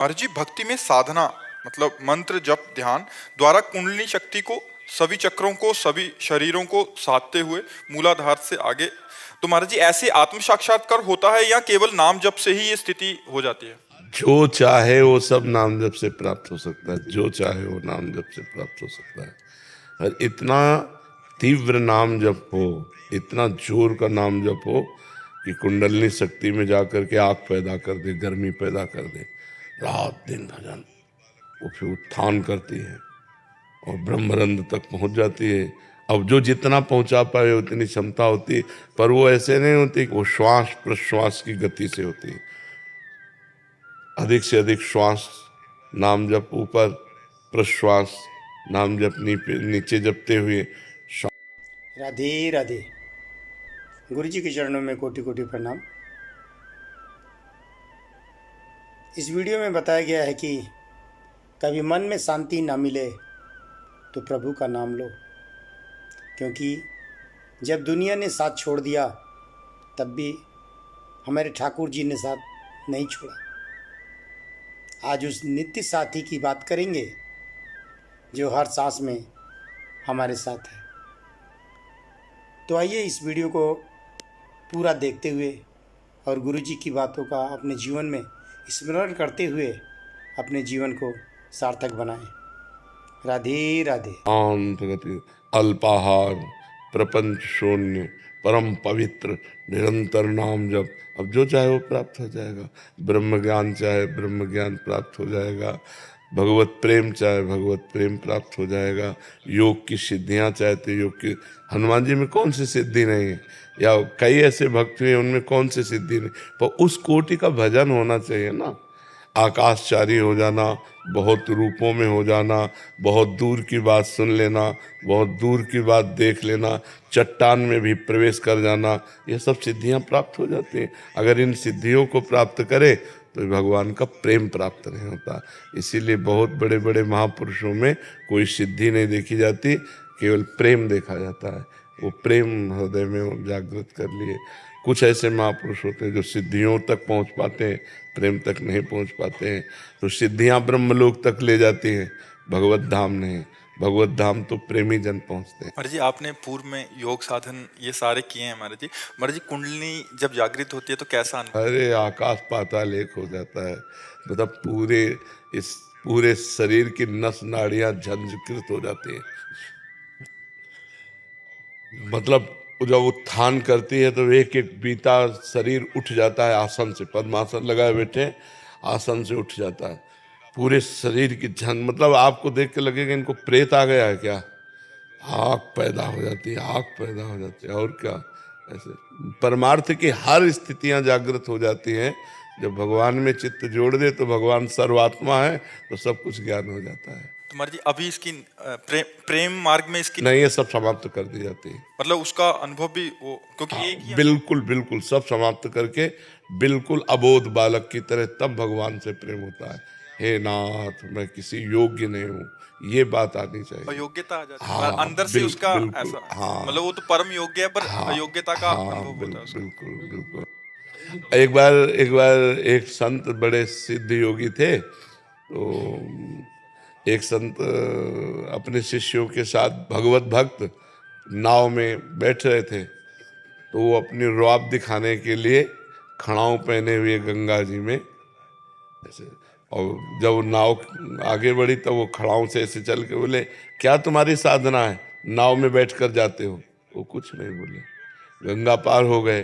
अर्जी भक्ति में साधना मतलब मंत्र जप ध्यान द्वारा कुंडलिनी शक्ति को सभी चक्रों को सभी शरीरों को साधते हुए मूलाधार से आगे। तो महाराज जी ऐसे आत्म साक्षात्कार होता है या केवल नाम जप से ही ये स्थिति हो जाती है? जो चाहे वो सब नाम जप से प्राप्त हो सकता है, जो चाहे वो नाम जप से प्राप्त हो सकता है। और इतना तीव्र नाम जप हो, इतना जोर का नाम जप हो कि कुंडलिनी शक्ति में जाकर के आग पैदा कर दे, गर्मी पैदा कर दे, रात दिन भजन, वो फिर उत्थान करती है और ब्रह्मरंध्र तक पहुंच जाती है। अब जो जितना पहुंचा पाए उतनी क्षमता होती है, पर वो ऐसे नहीं होती, वो श्वास प्रश्वास की गति से होती है। अधिक से अधिक श्वास नाम जप ऊपर, प्रश्वास नाम जप नीचे जपते हुए। राधे राधे। गुरु जी के चरणों में कोटि कोटि प्रणाम। इस वीडियो में बताया गया है कि कभी मन में शांति ना मिले तो प्रभु का नाम लो, क्योंकि जब दुनिया ने साथ छोड़ दिया तब भी हमारे ठाकुर जी ने साथ नहीं छोड़ा। आज उस नित्य साथी की बात करेंगे जो हर सांस में हमारे साथ है। तो आइए इस वीडियो को पूरा देखते हुए और गुरु जी की बातों का अपने जीवन में स्मरण करते हुए अपने जीवन को सार्थक बनाएं। राधे राधे। शांत गति, अल्पाहार, प्रपंच शून्य, परम पवित्र निरंतर नाम जप। अब जो चाहे वो प्राप्त हो जाएगा। ब्रह्म ज्ञान चाहे ब्रह्म ज्ञान प्राप्त हो जाएगा, भगवत प्रेम चाहे भगवत प्रेम प्राप्त हो जाएगा, योग की सिद्धियां चाहते योग की। हनुमान जी में कौन सी सिद्धि नहीं है, या कई ऐसे भक्त हैं उनमें कौन सी सिद्धि नहीं, पर उस कोटि का भजन होना चाहिए ना। आकाशचारी हो जाना, बहुत रूपों में हो जाना, बहुत दूर की बात सुन लेना, बहुत दूर की बात देख लेना, चट्टान में भी प्रवेश कर जाना, ये सब सिद्धियां प्राप्त हो जाती हैं। अगर इन सिद्धियों को प्राप्त करे तो भगवान का प्रेम प्राप्त नहीं होता। इसीलिए बहुत बड़े बड़े महापुरुषों में कोई सिद्धि नहीं देखी जाती, केवल प्रेम देखा जाता है। वो प्रेम हृदय में जागृत कर लिए। कुछ ऐसे महापुरुष होते हैं जो सिद्धियों तक पहुंच पाते हैं, प्रेम तक नहीं पहुंच पाते हैं। तो सिद्धियां ब्रह्मलोक तक ले जाती हैं, भगवत धाम नहीं। भगवत धाम तो प्रेमी जन पहुंचते हैं। महाराज जी आपने पूर्व में योग साधन ये सारे किए हैं महाराज जी। महाराज जी कुंडलिनी जब जागृत होती है तो कैसा अनुभव? अरे आकाश पाताल एक हो जाता है। मतलब इस पूरे शरीर की नस नाड़ियां झंझकृत हो जाती हैं। मतलब जब उत्थान करती है तो एक एक बीता शरीर उठ जाता है आसन से। पद्मासन लगाए बैठे आसन से उठ जाता है पूरे शरीर की झन। मतलब आपको देख के लगेगा इनको प्रेत आ गया है क्या। आग पैदा हो जाती है, आग पैदा हो जाती है। और क्या, ऐसे परमार्थ की हर स्थितियां जागृत हो जाती हैं। जब भगवान में चित्त जोड़ दे तो भगवान सर्वात्मा है, तो सब कुछ ज्ञान हो जाता है। तो महाराज जी अभी इसकी प्रेम मार्ग में इसकी नहीं, ये सब समाप्त कर दी जाती है। मतलब उसका अनुभव भी वो क्योंकि हाँ, एक ही बिल्कुल बिल्कुल सब समाप्त करके बिल्कुल अबोध बालक की तरह तब भगवान से प्रेम होता है। हे नाथ, मैं किसी योग्य नहीं हूँ, ये बात आनी चाहिए। अयोग्यता आ जाती है हाँ, अंदर से उसका बिल्कुल, ऐसा। हाँ, मतलब वो तो परम योग्य है पर हाँ, अयोग्यता का हाँ, अनुभव होता है उसका। बिल्कुल बिल्कुल। एक बार एक संत बड़े सिद्ध योगी थे। तो एक संत अपने शिष्यों के साथ भगवत भक्त नाव में बैठ रहे थे। तो वो अपनी रुआब दिखाने के लिए खड़ाऊ पहने हुए गंगा जी में ऐसे, और जब नाव आगे बढ़ी तब वो खड़ाऊ से ऐसे चल के बोले, क्या तुम्हारी साधना है, नाव में बैठकर जाते हो। वो कुछ नहीं बोले, गंगा पार हो गए।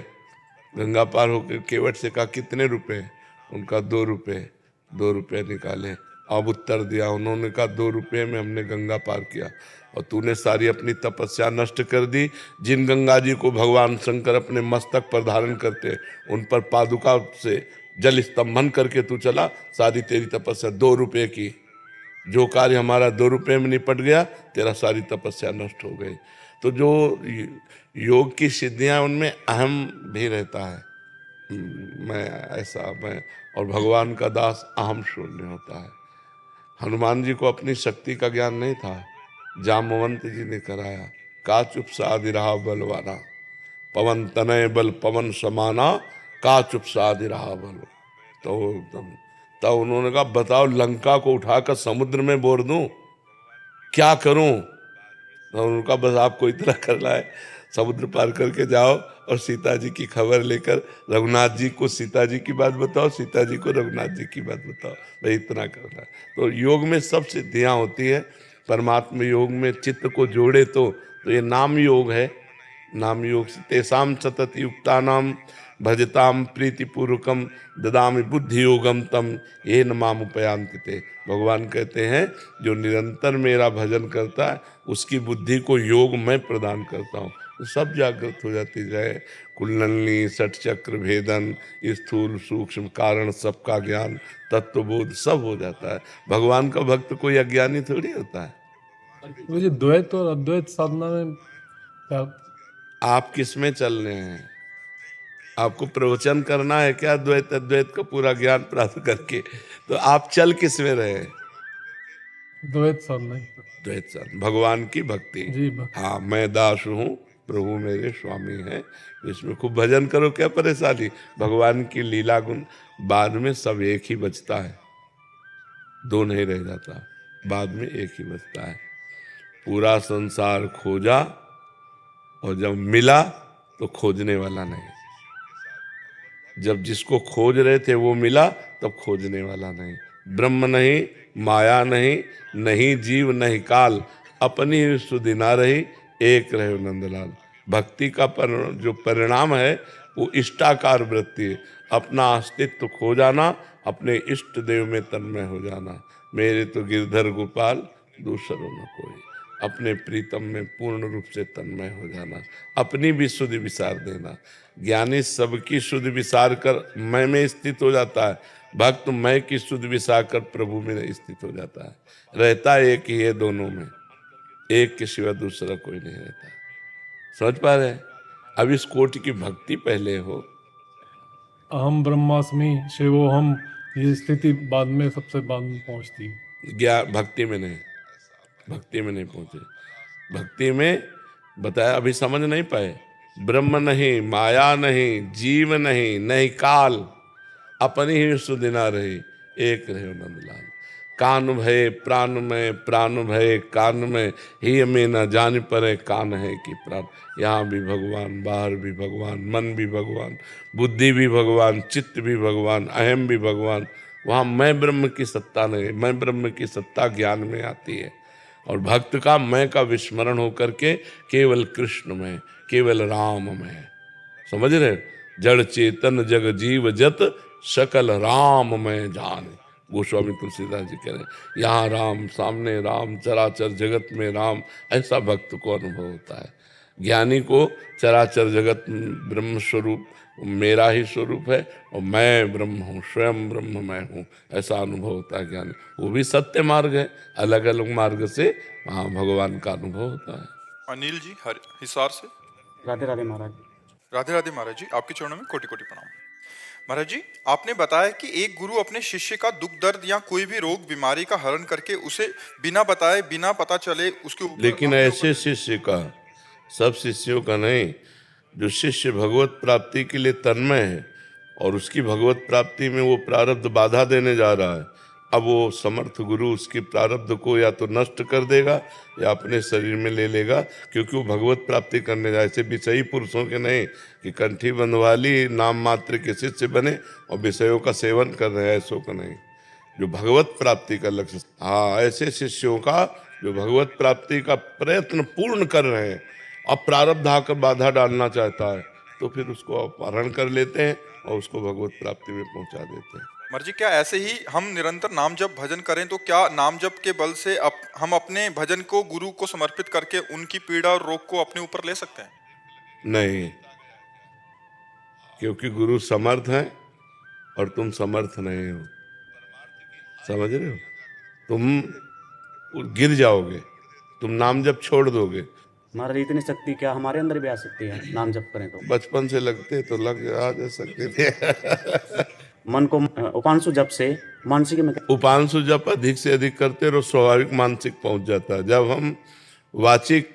गंगा पार होकर केवट से कहा कितने रुपए। उनका 2 रुपए। 2 रुपए निकाले। अब उत्तर दिया उन्होंने, कहा 2 रुपए में हमने गंगा पार किया और तूने सारी अपनी तपस्या नष्ट कर दी। जिन गंगा जी को भगवान शंकर अपने मस्तक पर धारण करते, उन पर पादुका से जल स्तंभन करके तू चला, सारी तेरी तपस्या 2 रुपए की। जो कार्य हमारा 2 रुपए में निपट गया, तेरा सारी तपस्या नष्ट हो गई। तो जो योग की सिद्धियां, उनमें अहम भी रहता है। मैं ऐसा, मैं और भगवान का दास अहम शून्य होता है। हनुमान जी को अपनी शक्ति का ज्ञान नहीं था, जामवंत जी ने कराया। का चुप साधि रहा बलवाना, पवन तनय बल पवन समाना, का चुप साधि रहा बल। तो एकदम तब उन्होंने कहा बताओ लंका को उठाकर समुद्र में बोर दूं, क्या करूं? तो उनका बस आपको इतना करना है, समुद्र पार करके जाओ और सीता जी की खबर लेकर रघुनाथ जी को सीता जी की बात बताओ, सीता जी को रघुनाथ जी की बात बताओ, भाई इतना करना है। तो योग में सब सिद्धियां होती है। परमात्मा योग में चित्त को जोड़े तो ये नाम योग है। नाम योग से तेसाम सतत युक्तानाम भजताम प्रीतिपूर्वकम ददामि बुद्धि योगम तम ये न माम उपयांति। भगवान कहते हैं जो निरंतर मेरा भजन करता है उसकी बुद्धि को योग मैं प्रदान करता हूँ, तो सब जागृत हो जाती जाए। कुंडलनी सठ चक्र भेदन स्थूल सूक्ष्म कारण सबका ज्ञान तत्वबोध सब हो जाता है। भगवान का भक्त कोई अज्ञानी थोड़ी होता है। मुझे द्वैत और अद्वैत साधना में क्या? आप किस में चल रहे हैं? आपको प्रवचन करना है क्या द्वैत अद्वैत का पूरा ज्ञान प्राप्त करके? तो आप चल किस में रहे? द्वैत साधना ही। द्वैत साधना, भगवान की भक्ति। जी भक्ति। हाँ, मैं दास हूँ प्रभु मेरे स्वामी हैं, इसमें खूब भजन करो, क्या परेशानी। भगवान की लीला गुण बाद में सब एक ही बचता है, दो नहीं रह जाता, बाद में एक ही बचता है। पूरा संसार खोजा और जब मिला तो खोजने वाला नहीं। जब जिसको खोज रहे थे वो मिला तब खोजने वाला नहीं। ब्रह्म नहीं, माया नहीं, नहीं जीव नहीं काल, अपनी ही सुधि ना रही, एक रहे नंदलाल। भक्ति का जो परिणाम है वो इष्टाकार वृत्ति है। अपना अस्तित्व खो जाना, अपने इष्ट देव में तन्मय हो जाना। मेरे तो गिरधर गोपाल दूसरों न कोई, अपने प्रीतम में पूर्ण रूप से तन्मय हो जाना, अपनी भी सुधि विसार देना। ज्ञानी सबकी सुधि विसार कर मैं में स्थित हो जाता है, भक्त मैं की सुधि विसार कर प्रभु में स्थित हो जाता है। रहता एक ही है दोनों में, एक के सिवा दूसरा कोई नहीं रहता। समझ पा रहे? अब इस कोटि की भक्ति पहले हो। अहम ब्रह्मास्मि शिवोहम, ये स्थिति बाद में, सबसे बाद में पहुंचती है। ज्ञान भक्ति में नहीं, भक्ति में नहीं पहुंचे। भक्ति में बताया, अभी समझ नहीं पाए। ब्रह्म नहीं, माया नहीं, जीव नहीं, नहीं काल, अपनी ही सुधि ना रही, एक रहे नंदलाल। कान भय प्राण में, प्राण भय कान में, ही में न जान परे कान है कि प्राण। यहाँ भी भगवान, बाहर भी भगवान, मन भी भगवान, बुद्धि भी भगवान, चित्त भी भगवान, अहम भी भगवान। वहाँ मैं ब्रह्म की सत्ता नहीं, मैं ब्रह्म की सत्ता ज्ञान में आती है। और भक्त का मैं का विस्मरण होकर के केवल कृष्ण में, केवल राम में। समझ रहे? जड़ चेतन जग जीव जत सकल राम में जान। गोस्वामी तुलसीदास जी कह रहे हैं, यहाँ राम, सामने राम, चराचर जगत में राम। ऐसा भक्त को अनुभव होता है। ज्ञानी को चराचर जगत ब्रह्म स्वरूप मेरा ही स्वरूप है और मैं ब्रह्म हूँ, स्वयं ब्रह्म मैं हूँ, ऐसा अनुभव होता है ज्ञानी। वो भी सत्य मार्ग है, अलग अलग मार्ग से वहाँ भगवान का अनुभव होता है। अनिल जी हिसार से। राधे राधे महाराज। राधे राधे महाराज जी, आपके चरणों में कोटि कोटि प्रणाम। महाराज जी, आपने बताया कि एक गुरु अपने शिष्य का दुख दर्द या कोई भी रोग बीमारी का हरण करके उसे बिना बताए, बिना पता चले उसके ऊपर, लेकिन ऐसे शिष्य का, सब शिष्यों का नहीं। जो शिष्य भगवत प्राप्ति के लिए तन्मय है और उसकी भगवत प्राप्ति में वो प्रारब्ध बाधा देने जा रहा है, अब वो समर्थ गुरु उसकी प्रारब्ध को या तो नष्ट कर देगा या अपने शरीर में ले लेगा, क्योंकि वो भगवत प्राप्ति करने जाए। ऐसे विषयी पुरुषों के नहीं कि कंठी बंधवाली नाम मात्र के शिष्य बने और विषयों का सेवन कर रहे हैं, ऐसों का नहीं। जो भगवत प्राप्ति का लक्ष्य, हाँ, ऐसे शिष्यों का जो भगवत प्राप्ति का प्रयत्न पूर्ण कर रहे हैं, अब प्रारब्ध आकर बाधा डालना चाहता है तो फिर उसको अपहरण कर लेते हैं और उसको भगवत प्राप्ति में पहुंचा देते हैं। महाराज जी, क्या ऐसे ही हम निरंतर नाम जप भजन करें तो क्या नाम जप के बल से हम अपने भजन को गुरु को समर्पित करके उनकी पीड़ा और रोग को अपने ऊपर ले सकते हैं? नहीं, क्योंकि गुरु समर्थ है और तुम समर्थ नहीं हो। समझ रहे हो? तुम गिर जाओगे, तुम नाम जप छोड़ दोगे। महाराज इतनी शक्ति क्या हमारे अंदर भी आ सकती है नाम जप करें तो? बचपन से लगते तो लग आ जा सकते थे। मन को उपांशु जप से मानसिक में, उपांशु जप अधिक से अधिक करते रहो, स्वाभाविक मानसिक पहुंच जाता है। जब हम वाचिक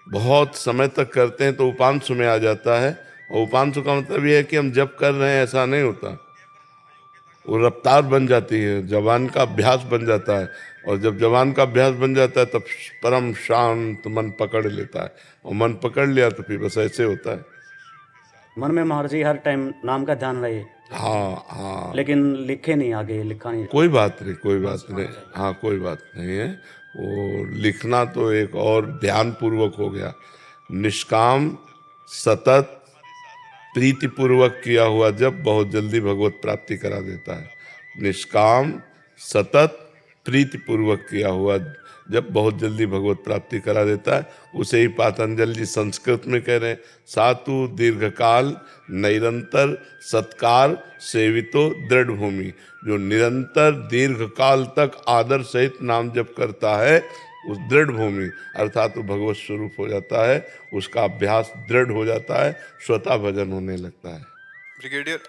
बहुत समय तक करते हैं तो उपांशु में आ जाता है। और उपांशु का मतलब यह है कि हम जप कर रहे हैं, ऐसा नहीं होता। वो रफ्तार बन जाती है, जवान का अभ्यास बन जाता है। और जब जवान का अभ्यास बन जाता है तब परम शांत मन पकड़ लेता है, और मन पकड़ लिया तो फिर बस ऐसे होता है। मन में महर्षि हर टाइम नाम का ध्यान रहे, हाँ हाँ, लेकिन लिखे नहीं, आगे लिखा नहीं। कोई बात नहीं, कोई बात नहीं, हाँ कोई बात नहीं है। वो लिखना तो एक और ध्यान पूर्वक हो गया। निष्काम सतत प्रीति पूर्वक किया हुआ जब बहुत जल्दी भगवत प्राप्ति करा देता है। निष्काम सतत प्रीति पूर्वक किया हुआ जब बहुत जल्दी भगवत प्राप्ति करा देता है, उसे ही पातंजल जी संस्कृत में कह रहे हैं, सातु दीर्घकाल निरंतर सत्कार सेवितो दृढ़ भूमि। जो निरंतर दीर्घकाल तक आदर सहित नाम जप करता है, उस दृढ़ भूमि अर्थात वो भगवत स्वरूप हो जाता है, उसका अभ्यास दृढ़ हो जाता है, स्वतः भजन होने लगता है। ब्रिगेडियर